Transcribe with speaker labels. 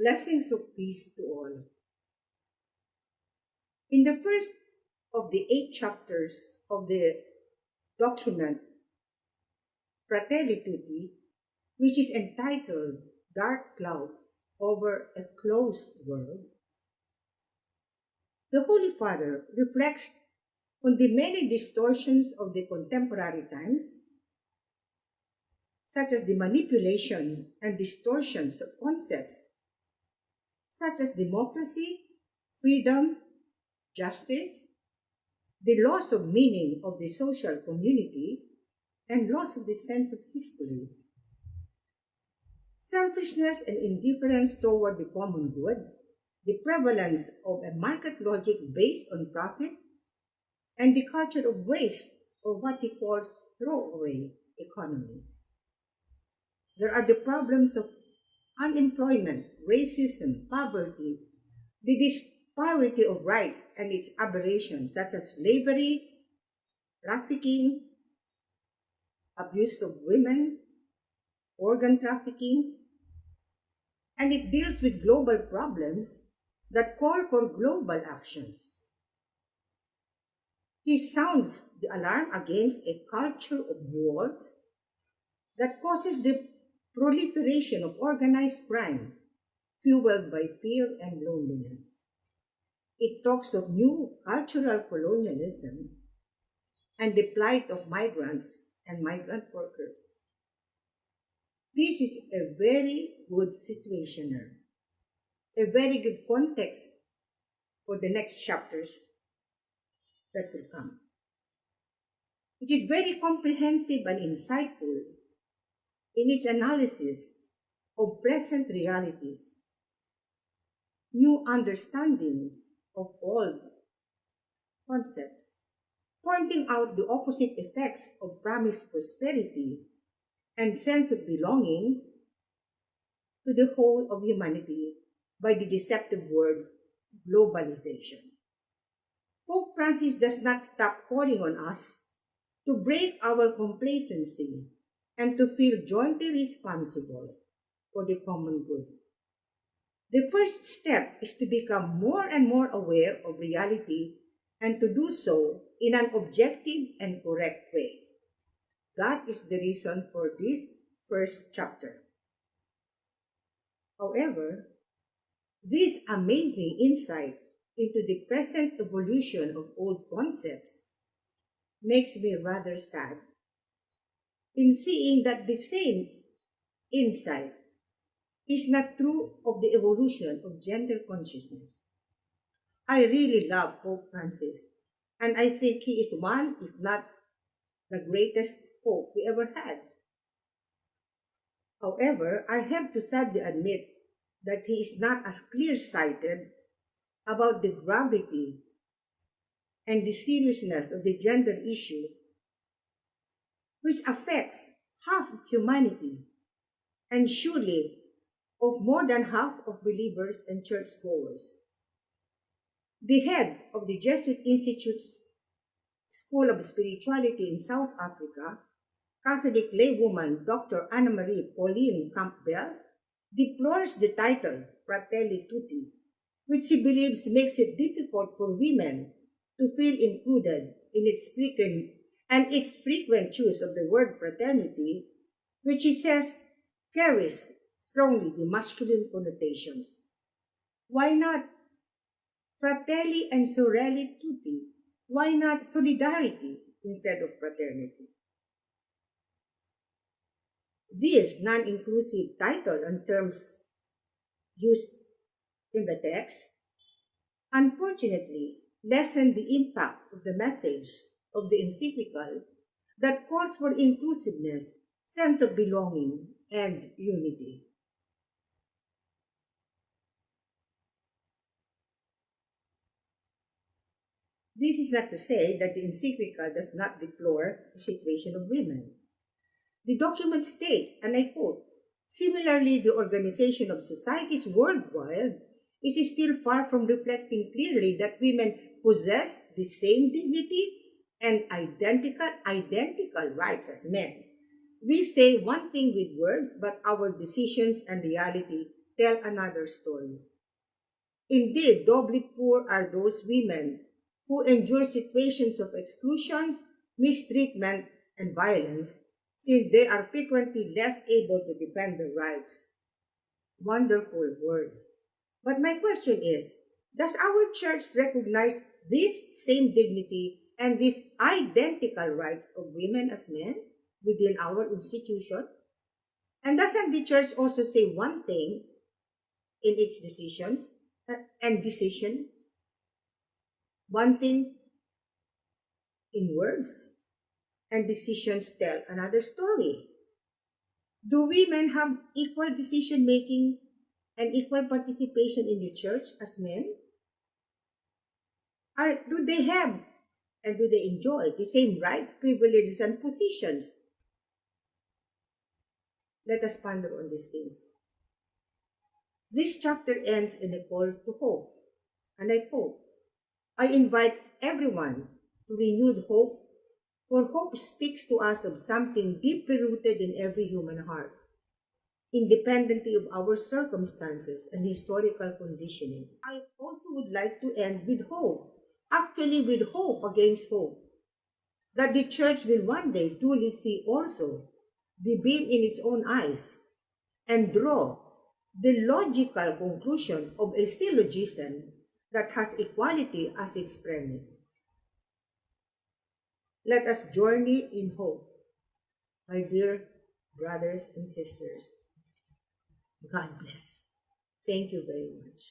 Speaker 1: Blessings of peace to all. In the first of the 8 chapters of the document Fratelli Tutti, which is entitled Dark Clouds over a Closed World, the Holy Father reflects on the many distortions of the contemporary times, such as the manipulation and distortions of concepts such as democracy, freedom, justice, the loss of meaning of the social community, and loss of the sense of history. Selfishness and indifference toward the common good, the prevalence of a market logic based on profit, and the culture of waste, or what he calls throwaway economy. There are the problems of unemployment, racism, poverty, the disparity of rights and its aberrations such as slavery, trafficking, abuse of women, organ trafficking, and it deals with global problems that call for global actions. He sounds the alarm against a culture of wars that causes the proliferation of organized crime fueled by fear and loneliness. It talks of new cultural colonialism and the plight of migrants and migrant workers. This is a very good situationer, a very good context for the next chapters that will come. It is very comprehensive and insightful in its analysis of present realities, new understandings of old concepts, pointing out the opposite effects of promised prosperity and sense of belonging to the whole of humanity by the deceptive word globalization. Pope Francis does not stop calling on us to break our complacency and to feel jointly responsible for the common good. The first step is to become more and more aware of reality and to do so in an objective and correct way. That is the reason for this first chapter. However, this amazing insight into the present evolution of old concepts makes me rather sad in seeing that the same insight is not true of the evolution of gender consciousness. I really love Pope Francis, and I think he is one, if not the greatest Pope we ever had. However, I have to sadly admit that he is not as clear-sighted about the gravity and the seriousness of the gender issue, which affects half of humanity and surely of more than half of believers and churchgoers. The head of the Jesuit Institute's School of Spirituality in South Africa, Catholic laywoman Dr. Anna-Marie Pauline Campbell, deplores the title Fratelli Tutti, which she believes makes it difficult for women to feel included in its frequent use of the word fraternity, which she says carries strongly the masculine connotations. Why not Fratelli and Sorelli Tutti? Why not solidarity instead of fraternity? This non-inclusive title and terms used in the text, unfortunately, lessen the impact of the message of the encyclical that calls for inclusiveness, sense of belonging, and unity. This is not to say that the encyclical does not deplore the situation of women. The document states, and I quote, "Similarly, the Organization of Societies Worldwide is still far from reflecting clearly that women possess the same dignity and identical rights as men. We say one thing with words, but our decisions and reality tell another story. Indeed, doubly poor are those women who endure situations of exclusion, mistreatment, and violence, since they are frequently less able to defend their rights. Wonderful words. But my question is, does our church recognize this same dignity and these identical rights of women as men within our institution? And doesn't the church also say one thing in its decisions and decisions, one thing in words, and decisions tell another story? Do women have equal decision making and equal participation in the church as men? Do they have and do they enjoy the same rights, privileges, and positions? Let us ponder on these things. This chapter ends in a call to hope, and I quote, I invite everyone to renewed hope, for hope speaks to us of something deeply rooted in every human heart, independently of our circumstances and historical conditioning. I also would like to end with hope, actually with hope against hope, that the church will one day truly see also the beam in its own eyes and draw the logical conclusion of a syllogism that has equality as its premise. Let us journey in hope, my dear brothers and sisters. God bless. Thank you very much.